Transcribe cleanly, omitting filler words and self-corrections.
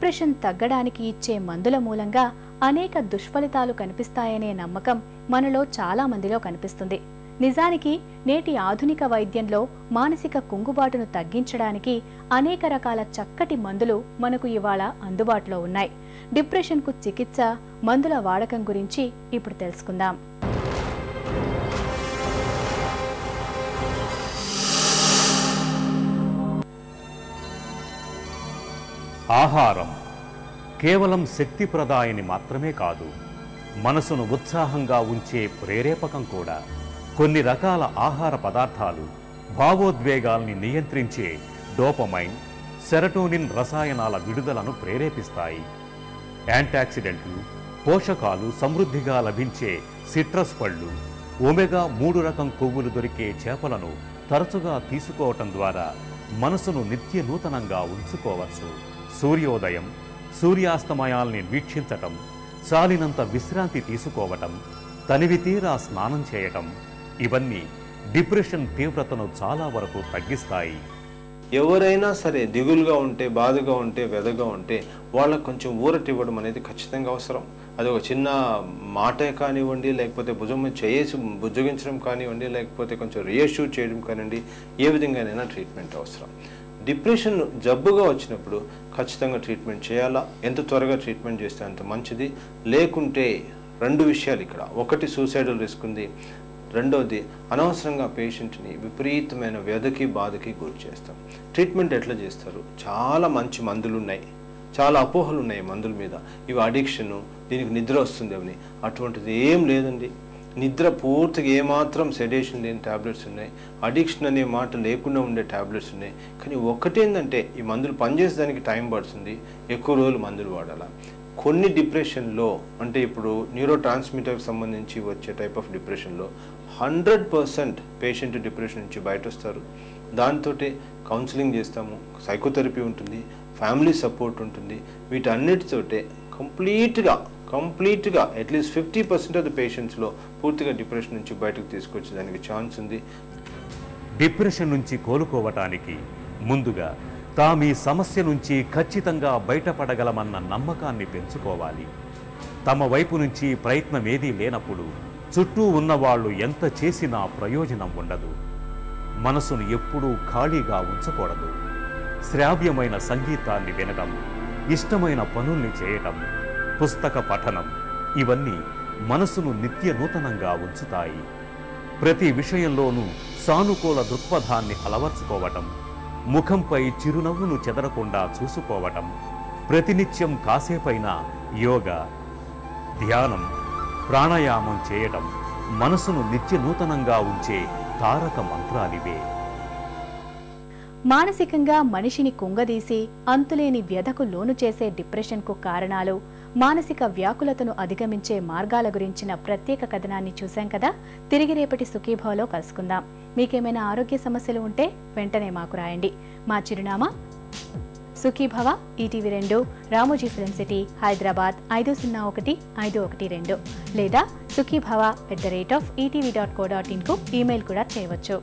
Depression తగ్గడానికి ఇచ్చే మందుల మూలంగా అనేక దుష్ఫలితాలు కనిపిస్తాయనే నమ్మకం మనలో చాలా మందిలో కనిపిస్తుంది. నిజానికి నేటి ఆధునిక వైద్యంలో మానసిక కుంగుబాటును తగ్గించడానికి అనేక రకాల చక్కటి మందులు మనకు ఇవాళ అందుబాటులో ఉన్నాయి. డిప్రెషన్కు చికిత్స, మందుల వాడకం గురించి ఇప్పుడు తెలుసుకుందాం. ఆహారం కేవలం శక్తి ప్రదాయని మాత్రమే కాదు, మనసును ఉత్సాహంగా ఉంచే ప్రేరేపకం కూడా. కొన్ని రకాల ఆహార పదార్థాలు భావోద్వేగాల్ని నియంత్రించే డోపమైన్, సెరటోనిన్ రసాయనాల విడుదలను ప్రేరేపిస్తాయి. యాంటాక్సిడెంట్లు, పోషకాలు సమృద్ధిగా లభించే సిట్రస్ పళ్ళు, ఒమేగా-3 రకం కొవ్వులు దొరికే చేపలను తరచుగా తీసుకోవటం ద్వారా మనసును నిత్య నూతనంగా ఉంచుకోవచ్చు. సూర్యోదయం, సూర్యాస్తమయాల్ని వీక్షించటం, చాలినంత విశ్రాంతి తీసుకోవటం, తనివి తీరా స్నానం చేయటం, ఇవన్నీ డిప్రెషన్ తీవ్రతను చాలా వరకు తగ్గిస్తాయి. ఎవరైనా సరే దిగులుగా ఉంటే, బాధగా ఉంటే, వెదగా ఉంటే వాళ్ళకు కొంచెం ఊరట ఇవ్వడం అనేది ఖచ్చితంగా అవసరం. అది ఒక చిన్న మాటే కానివ్వండి, లేకపోతే భుజం చేసి బుజ్జగించడం కానివ్వండి, లేకపోతే కొంచెం రీఅష్యూర్ చేయడం కానివ్వండి, ఏ విధంగానైనా ట్రీట్మెంట్ అవసరం. డిప్రెషన్ జబ్బుగా వచ్చినప్పుడు ఖచ్చితంగా ట్రీట్మెంట్ చేయాలా. ఎంత త్వరగా ట్రీట్మెంట్ చేస్తే అంత మంచిది. లేకుంటే 2 విషయాలు ఇక్కడ. ఒకటి, సూసైడల్ రిస్క్ ఉంది. రెండవది, అనవసరంగా పేషెంట్ని విపరీతమైన వ్యధకి, బాధకి గురి చేస్తాం. ట్రీట్మెంట్ ఎట్లా చేస్తారు? చాలా మంచి మందులు ఉన్నాయి, చాలా అపోహలు ఉన్నాయి మందుల మీద. ఇవి అడిక్షను, దీనికి నిద్ర వస్తుంది అని. అటువంటిది ఏం లేదండి. నిద్ర పూర్తిగా ఏమాత్రం సెడేషన్ లేని ట్యాబ్లెట్స్ ఉన్నాయి. అడిక్షన్ అనే మాట లేకుండా ఉండే ట్యాబ్లెట్స్ ఉన్నాయి. కానీ ఒకటేంటంటే ఈ మందులు పనిచేసేదానికి టైం పడుతుంది, ఎక్కువ రోజులు మందులు వాడాలి. కొన్ని డిప్రెషన్లో, అంటే ఇప్పుడు న్యూరో ట్రాన్స్మిటర్కి సంబంధించి వచ్చే టైప్ ఆఫ్ డిప్రెషన్లో 100% పేషెంట్ డిప్రెషన్ నుంచి బయట వస్తారు. దాంతో కౌన్సిలింగ్ చేస్తాము, సైకోథెరపీ ఉంటుంది, ఫ్యామిలీ సపోర్ట్ ఉంటుంది. వీటన్నిటితోటే కంప్లీట్గా అట్లీస్ట్ 50% ఆఫ్ ద పేషెంట్స్లో పూర్తిగా డిప్రెషన్ నుంచి బయటకు తీసుకొచ్చేదానికి ఛాన్స్ ఉంది. డిప్రెషన్ నుంచి కోలుకోవటానికి ముందుగా తాము ఈ సమస్య నుంచి ఖచ్చితంగా బయటపడగలమన్న నమ్మకాన్ని పెంచుకోవాలి. తమ వైపు నుంచి ప్రయత్నం ఏదీ లేనప్పుడు చుట్టూ ఉన్నవాళ్లు ఎంత చేసినా ప్రయోజనం ఉండదు. మనసును ఎప్పుడూ ఖాళీగా ఉంచకూడదు. శ్రావ్యమైన సంగీతాన్ని వినడం, ఇష్టమైన పనుల్ని చేయటం, పుస్తక పఠనం, ఇవన్నీ మనసును నిత్య నూతనంగా ఉంచుతాయి. ప్రతి విషయంలోనూ సానుకూల దృక్పథాన్ని అలవర్చుకోవటం, ముఖంపై చిరునవ్వును చెదరకుండా చూసుకోవటం, ప్రతినిత్యం కాసేపైనా యోగా, ధ్యానం, ప్రాణాయామం చేయటం మనసును నిత్య నూతనంగా ఉంచే తారక మంత్రాలివే. మానసికంగా మనిషిని కుంగదీసి అంతులేని వ్యధకు లోను చేసే డిప్రెషన్కు కారణాలు, మానసిక వ్యాకులతను అధిగమించే మార్గాల గురించిన ప్రత్యేక కథనాన్ని చూశాం కదా. తిరిగి రేపటి సుఖీభవలో కలుసుకుందాం. మీకేమైనా ఆరోగ్య సమస్యలు ఉంటే వెంటనే మాకు రాయండి. మా చిరునామా Sukhibhava, ETV 2, Ramoji film city, Hyderabad 501512, లేదా sukhibhava@etv.co.in కు ఈమెయిల్ కూడా చేయవచ్చు.